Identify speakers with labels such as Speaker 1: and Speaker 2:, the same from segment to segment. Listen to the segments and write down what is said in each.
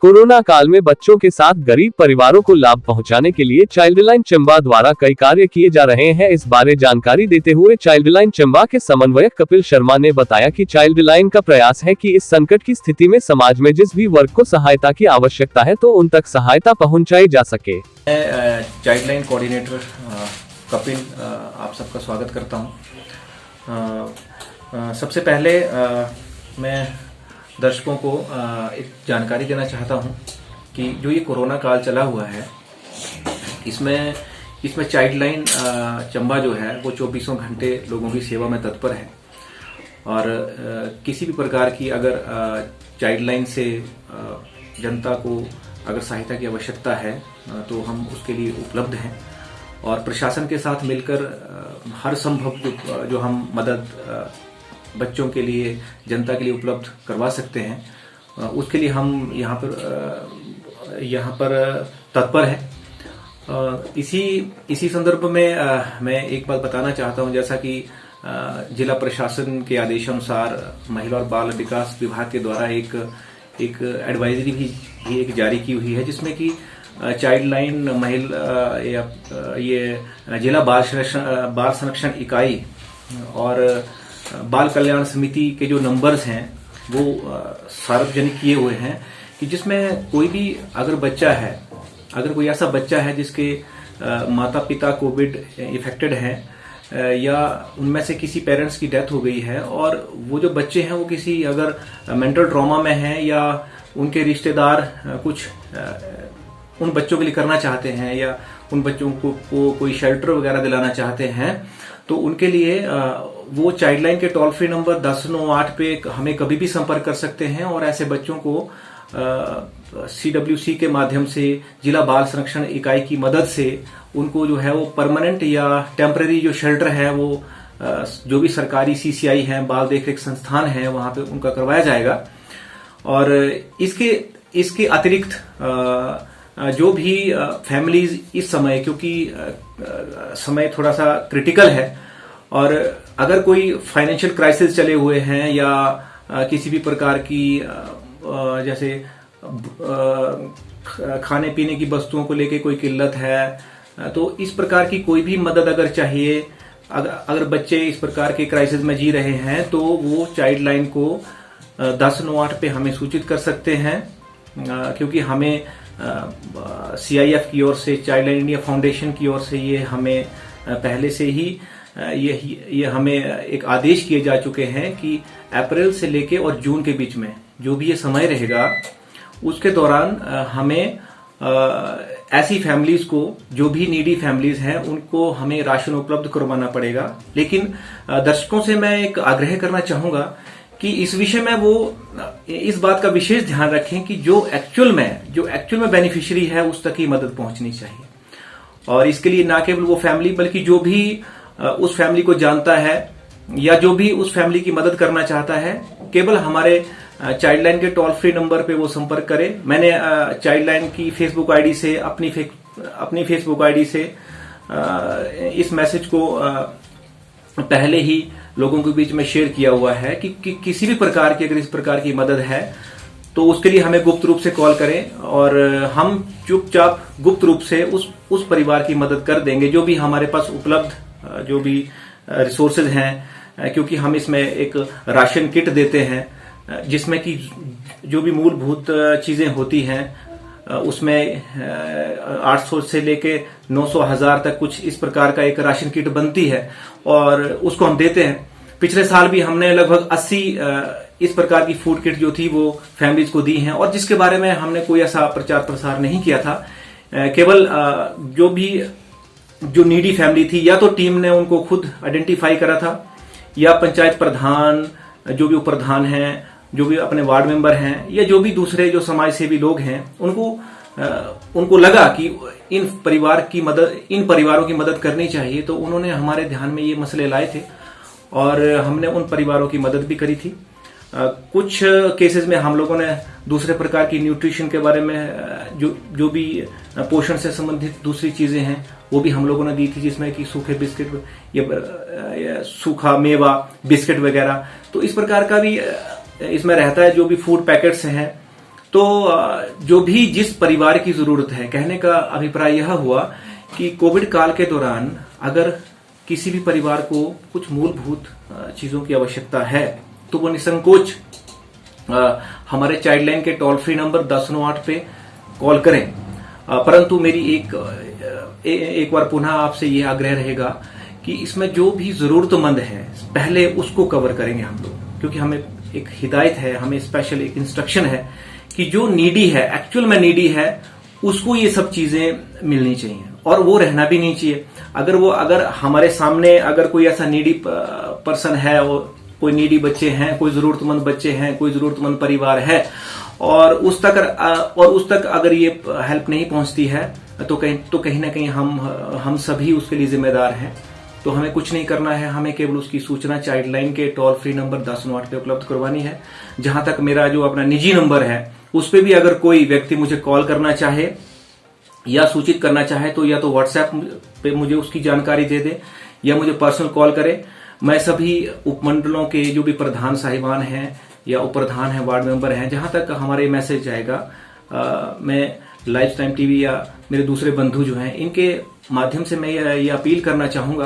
Speaker 1: Corona काल में बच्चों के साथ गरीब परिवारों को लाभ पहुंचाने के लिए चाइल्डलाइन चंबा द्वारा कई कार्य किए जा रहे हैं। इस बारे जानकारी देते हुए चाइल्डलाइन चंबा के समन्वयक कपिल शर्मा ने बताया कि चाइल्डलाइन का प्रयास है कि इस संकट की स्थिति में समाज में जिस भी वर्ग को सहायता की आवश्यकता है तो उन तक सहायता पहुँचाई जा सके।
Speaker 2: चाइल्डलाइन कोऑर्डिनेटर कपिल आप सबका स्वागत करता हूँ। सबसे पहले मैं दर्शकों को एक जानकारी देना चाहता हूं कि जो ये कोरोना काल चला हुआ है इसमें चाइल्डलाइन चंबा जो है वो 24 घंटे लोगों की सेवा में तत्पर है और किसी भी प्रकार की अगर चाइल्डलाइन से जनता को अगर सहायता की आवश्यकता है तो हम उसके लिए उपलब्ध हैं और प्रशासन के साथ मिलकर हर संभव जो हम मदद बच्चों के लिए जनता के लिए उपलब्ध करवा सकते हैं उसके लिए हम यहाँ पर तत्पर हैं। इसी संदर्भ में मैं एक बात बताना चाहता हूँ, जैसा कि जिला प्रशासन के आदेशानुसार महिला और बाल विकास विभाग के द्वारा एक एडवाइजरी भी एक जारी की हुई है, जिसमें कि चाइल्डलाइन महिला ये जिला बाल संरक्षण इकाई और बाल कल्याण समिति के जो नंबर्स हैं वो सार्वजनिक किए हुए हैं कि जिसमें कोई भी अगर कोई ऐसा बच्चा है जिसके माता पिता कोविड इफेक्टेड हैं या उनमें से किसी पेरेंट्स की डेथ हो गई है और वो जो बच्चे हैं वो किसी अगर मेंटल ट्रॉमा में हैं या उनके रिश्तेदार कुछ उन बच्चों के लिए करना चाहते हैं या उन बच्चों को कोई शेल्टर वगैरह दिलाना चाहते हैं, तो उनके लिए वो चाइल्डलाइन के टोल फ्री नंबर 1098 पे हमें कभी भी संपर्क कर सकते हैं और ऐसे बच्चों को CWC के माध्यम से जिला बाल संरक्षण इकाई की मदद से उनको जो है वो परमानेंट या टेम्पररी जो शेल्टर है वो जो भी सरकारी CCI है, बाल देखरेख संस्थान है, वहां पे उनका करवाया जाएगा। और इसके अतिरिक्त जो भी फैमिलीज इस समय, क्योंकि समय थोड़ा सा क्रिटिकल है और अगर कोई फाइनेंशियल क्राइसिस चले हुए हैं या किसी भी प्रकार की जैसे खाने पीने की वस्तुओं को लेके कोई किल्लत है, तो इस प्रकार की कोई भी मदद अगर चाहिए, अगर बच्चे इस प्रकार के क्राइसिस में जी रहे हैं तो वो चाइल्डलाइन को 1098 पे हमें सूचित कर सकते हैं, क्योंकि हमें CIF की ओर से, चाइल्डलाइन इंडिया फाउंडेशन की ओर से ये हमें पहले से ही ये हमें एक आदेश किए जा चुके हैं कि अप्रैल से लेके और जून के बीच में जो भी ये समय रहेगा उसके दौरान हमें ऐसी फैमिलीज को, जो भी नीडी फैमिलीज हैं, उनको हमें राशन उपलब्ध करवाना पड़ेगा। लेकिन दर्शकों से मैं एक आग्रह करना चाहूंगा कि इस विषय में वो इस बात का विशेष ध्यान रखें कि जो एक्चुअल में बेनिफिशियरी है उस तक ही मदद पहुंचनी चाहिए। और इसके लिए ना केवल वो फैमिली बल्कि जो भी उस फैमिली को जानता है या जो भी उस फैमिली की मदद करना चाहता है, केवल हमारे चाइल्डलाइन के टोल फ्री नंबर पे वो संपर्क करे। मैंने चाइल्डलाइन की फेसबुक आईडी से अपनी फेसबुक आईडी से इस मैसेज को पहले ही लोगों के बीच में शेयर किया हुआ है कि किसी भी प्रकार की अगर इस प्रकार की मदद है तो उसके लिए हमें गुप्त रूप से कॉल करें और हम चुपचाप गुप्त रूप से उस परिवार की मदद कर देंगे, जो भी हमारे पास उपलब्ध जो भी रिसोर्सेज हैं, क्योंकि हम इसमें एक राशन किट देते हैं जिसमें कि जो भी मूलभूत चीजें होती हैं उसमें 800 से लेके 900,000 तक कुछ इस प्रकार का एक राशन किट बनती है और उसको हम देते हैं। पिछले साल भी हमने लगभग 80 इस प्रकार की फूड किट जो थी वो फैमिलीज को दी हैं और जिसके बारे में हमने कोई ऐसा प्रचार प्रसार नहीं किया था। केवल जो नीडी फैमिली थी या तो टीम ने उनको खुद आइडेंटिफाई करा था या पंचायत प्रधान, जो भी उपप्रधान हैं, जो भी अपने वार्ड मेंबर हैं या जो भी दूसरे जो समाज सेवी लोग हैं, उनको लगा कि इन परिवारों की मदद करनी चाहिए, तो उन्होंने हमारे ध्यान में ये मसले लाए थे और हमने उन परिवारों की मदद भी करी थी। कुछ केसेस में हम लोगों ने दूसरे प्रकार की न्यूट्रिशन के बारे में जो भी पोषण से संबंधित दूसरी चीजें हैं वो भी हम लोगों ने दी थी, जिसमें कि सूखे बिस्किट या सूखा मेवा बिस्किट वगैरह। तो इस प्रकार का भी इसमें रहता है। जो भी फूड पैकेट्स हैं तो जो भी जिस परिवार की जरूरत है, कहने का अभिप्राय यह हुआ कि कोविड काल के दौरान अगर किसी भी परिवार को कुछ मूलभूत चीजों की आवश्यकता है तो वो निसंकोच हमारे चाइल्ड लाइन के टोल फ्री नंबर 1098 पे कॉल करें। परंतु मेरी एक बार पुनः आपसे ये आग्रह रहेगा कि इसमें जो भी जरूरतमंद है पहले उसको कवर करेंगे हम लोग, क्योंकि हमें एक हिदायत है, हमें स्पेशल एक इंस्ट्रक्शन है कि जो नीडी है, एक्चुअल में नीडी है, उसको ये सब चीजें मिलनी चाहिए और वो रहना भी नहीं चाहिए। अगर हमारे सामने अगर कोई ऐसा नीडी पर्सन है, और कोई नीडी बच्चे हैं, कोई जरूरतमंद बच्चे हैं, कोई जरूरतमंद परिवार है और उस तक अगर ये हेल्प नहीं पहुंचती है तो कहीं ना कहीं हम सभी उसके लिए जिम्मेदार हैं। तो हमें कुछ नहीं करना है, हमें केवल उसकी सूचना चाइल्ड लाइन के टोल फ्री नंबर 1098 पे उपलब्ध करवानी है। जहां तक मेरा जो अपना निजी नंबर है उस पे भी अगर कोई व्यक्ति मुझे कॉल करना चाहे या सूचित करना चाहे तो या तो व्हाट्सएप पे मुझे उसकी जानकारी दे दे या मुझे पर्सनल कॉल करे। मैं सभी उपमंडलों के जो भी प्रधान साहिबान हैं या उप प्रधान हैं, वार्ड मेंबर हैं, जहां तक हमारे मैसेज जाएगा, मैं लाइफ टाइम टीवी या मेरे दूसरे बंधु जो हैं, इनके माध्यम से मैं ये अपील करना चाहूंगा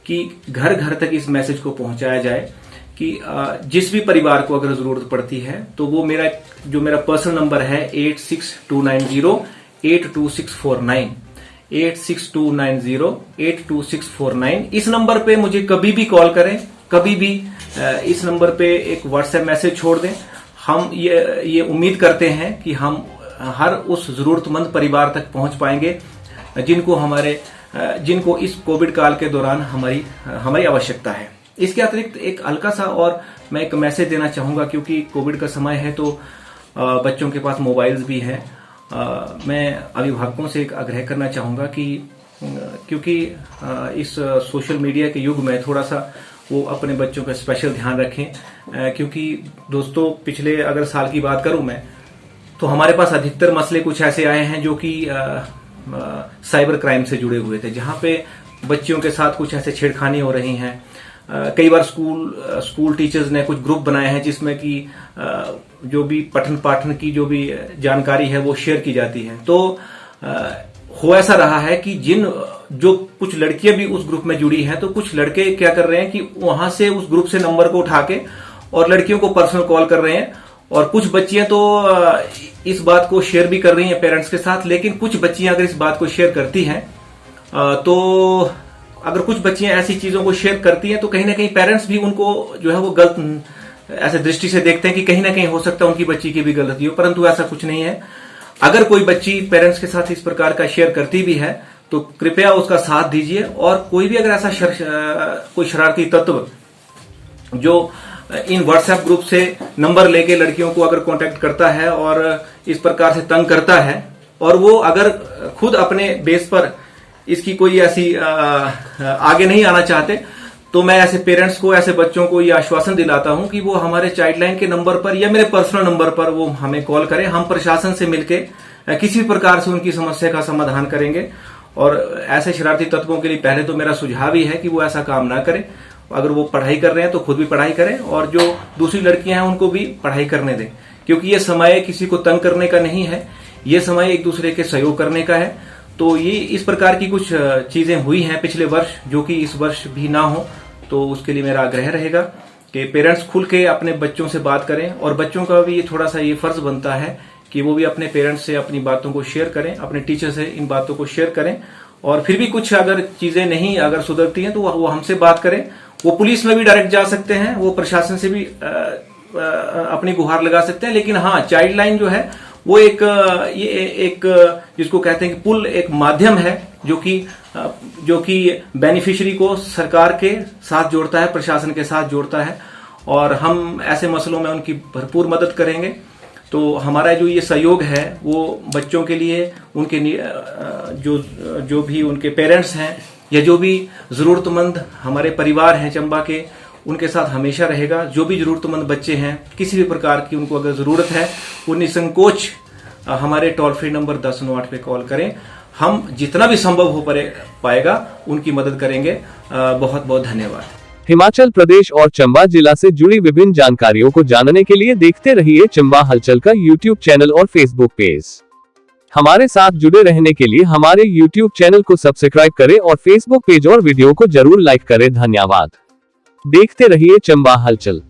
Speaker 2: कि घर घर तक इस मैसेज को पहुंचाया जाए कि जिस भी परिवार को अगर जरूरत पड़ती है तो वो मेरा पर्सनल नंबर है 8629082649 8629082649। इस नंबर पे मुझे कभी भी कॉल करें, कभी भी इस नंबर पे एक व्हाट्सएप मैसेज छोड़ दें। हम ये उम्मीद करते हैं कि हम हर उस जरूरतमंद परिवार तक पहुंच पाएंगे जिनको इस कोविड काल के दौरान हमारी आवश्यकता है। इसके अतिरिक्त एक हल्का सा और मैं एक मैसेज देना चाहूंगा, क्योंकि कोविड का समय है तो बच्चों के पास मोबाइल्स भी हैं। मैं अभिभावकों से एक आग्रह करना चाहूंगा कि क्योंकि इस सोशल मीडिया के युग में थोड़ा सा वो अपने बच्चों का स्पेशल ध्यान रखें, क्योंकि दोस्तों पिछले अगर साल की बात करूं मैं तो हमारे पास अधिकतर मसले कुछ ऐसे आए हैं जो कि साइबर क्राइम से जुड़े हुए थे, जहां पे बच्चियों के साथ कुछ ऐसे छेड़खानी हो रही हैं। कई बार स्कूल टीचर्स ने कुछ ग्रुप बनाए हैं जिसमें कि जो भी पठन पाठन की जो भी जानकारी है वो शेयर की जाती है। तो हो ऐसा रहा है कि जो कुछ लड़कियां भी उस ग्रुप में जुड़ी हैं, तो कुछ लड़के क्या कर रहे हैं कि वहां से उस ग्रुप से नंबर को उठा के और लड़कियों को पर्सनल कॉल कर रहे हैं। और कुछ बच्चियां तो इस बात को शेयर भी कर रही हैं पेरेंट्स के साथ, लेकिन कुछ बच्चियां अगर इस बात को शेयर करती हैं तो अगर कुछ बच्चियां ऐसी चीजों को शेयर करती हैं तो कहीं ना कहीं पेरेंट्स भी उनको जो है वो गलत ऐसे दृष्टि से देखते हैं कि कहीं ना कहीं हो सकता है उनकी बच्ची की भी गलती हो, परंतु ऐसा कुछ नहीं है। अगर कोई बच्ची पेरेंट्स के साथ इस प्रकार का शेयर करती भी है तो कृपया उसका साथ दीजिए। और कोई भी अगर ऐसा कोई शरारती तत्व जो इन व्हाट्सएप ग्रुप से नंबर लेके लड़कियों को अगर कांटेक्ट करता है और इस प्रकार से तंग करता है और वो अगर खुद अपने बेस पर इसकी कोई ऐसी आगे नहीं आना चाहते, तो मैं ऐसे पेरेंट्स को, ऐसे बच्चों को ये आश्वासन दिलाता हूं कि वो हमारे चाइल्ड लाइन के नंबर पर या मेरे पर्सनल नंबर पर वो हमें कॉल करें। हम प्रशासन से मिलके किसी भी प्रकार से उनकी समस्या का समाधान करेंगे। और ऐसे शरारती तत्वों के लिए पहले तो मेरा सुझाव ही है कि वो ऐसा काम ना करें। अगर वो पढ़ाई कर रहे हैं तो खुद भी पढ़ाई करें और जो दूसरी लड़कियां हैं उनको भी पढ़ाई करने दें, क्योंकि ये समय किसी को तंग करने का नहीं है, ये समय एक दूसरे के सहयोग करने का है। तो ये इस प्रकार की कुछ चीजें हुई हैं पिछले वर्ष, जो कि इस वर्ष भी ना हो, तो उसके लिए मेरा आग्रह रहेगा कि पेरेंट्स खुल के अपने बच्चों से बात करें। और बच्चों का भी थोड़ा सा ये फर्ज बनता है कि वो भी अपने पेरेंट्स से अपनी बातों को शेयर करें, अपने टीचर से इन बातों को शेयर करें। और फिर भी कुछ अगर चीजें नहीं अगर सुधरती हैं तो वो हमसे बात करें। वो पुलिस में भी डायरेक्ट जा सकते हैं, वो प्रशासन से भी अपनी गुहार लगा सकते हैं। लेकिन हाँ, चाइल्ड लाइन जो है वो एक जिसको कहते हैं कि पुल, एक माध्यम है जो कि बेनिफिशियरी को सरकार के साथ जोड़ता है, प्रशासन के साथ जोड़ता है। और हम ऐसे मसलों में उनकी भरपूर मदद करेंगे। तो हमारा जो ये सहयोग है वो बच्चों के लिए, उनके जो भी उनके पेरेंट्स हैं या जो भी जरूरतमंद हमारे परिवार हैं चंबा के, उनके साथ हमेशा रहेगा। जो भी जरूरतमंद बच्चे हैं, किसी भी प्रकार की उनको अगर जरूरत है, वो निसंकोच हमारे टोल फ्री नंबर 1098 पे कॉल करें। हम जितना भी संभव हो पाएगा उनकी मदद करेंगे। बहुत बहुत धन्यवाद।
Speaker 1: हिमाचल प्रदेश और चंबा जिला से जुड़ी विभिन्न जानकारियों को जानने के लिए देखते रहिए चंबा हलचल का यूट्यूब चैनल और फेसबुक पेज। हमारे साथ जुड़े रहने के लिए हमारे यूट्यूब चैनल को सब्सक्राइब करें और फेसबुक पेज और वीडियो को जरूर लाइक करें। धन्यवाद। देखते रहिए चंबा हलचल।